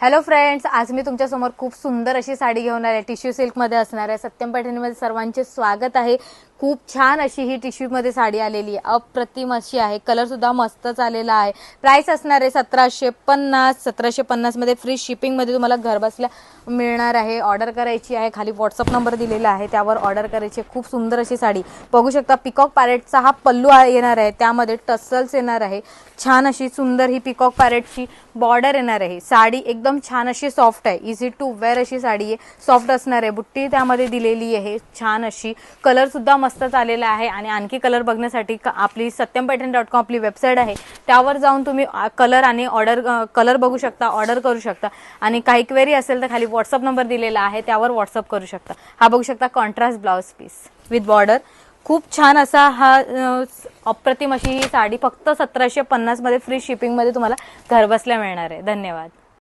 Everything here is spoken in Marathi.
हॅलो फ्रेंड्स, आज मी तुमच्या समोर खूप सुंदर अशी साडी घेऊन आले. टिश्यू सिल्क मध्ये असणार आहे. सत्यम पैठणीमध्ये सर्वांचे स्वागत आहे. खूप छान अशी ही टिश्यू मध्ये साडी आलेली आहे. अप्रतिम अशी आहे. कलर सुद्धा मस्तच आलेला आहे. प्राइस असणार आहे 1750 मध्ये फ्री शिपिंग मध्ये तुम्हाला घर बसल्या मिळणार आहे. ऑर्डर करायची आहे. खाली व्हॉट्सअप नंबर दिलेला आहे, त्यावर ऑर्डर करायची. खूप सुंदर अशी साडी बघू शकता. पिकॉक पॅरेटचा हा पल्लू येणार आहे, त्यामध्ये टसल्स येणार आहे. छान अशी सुंदर ही पिकॉक पॅरेटची बॉर्डर येणार आहे. साडी एकदम छान अशी सॉफ्ट आहे. इझी टू वेअर अशी साडी आहे. सॉफ्ट असणार आहे. बुट्टी त्यामध्ये दिलेली आहे छान अशी. कलर सुद्धा मस्तच आलेला आहे. आणि आणखी कलर बघण्यासाठी आपली satyampeithan.com आपली वेबसाईट आहे, त्यावर जाऊन तुम्ही कलर आणि कलर बघू शकता, ऑर्डर करू शकता. आणि काही क्वेरी असेल तर खाली व्हॉट्सअप नंबर दिलेला आहे, त्यावर व्हॉट्सअप करू शकता. हा बघू शकता contrast blouse piece with border. खूप छान असा हा अप्रतिम अशी ही साडी फक्त 1750 मध्ये फ्री शिपिंग मध्ये तुम्हाला घर बसल्या मिळणार आहे. धन्यवाद.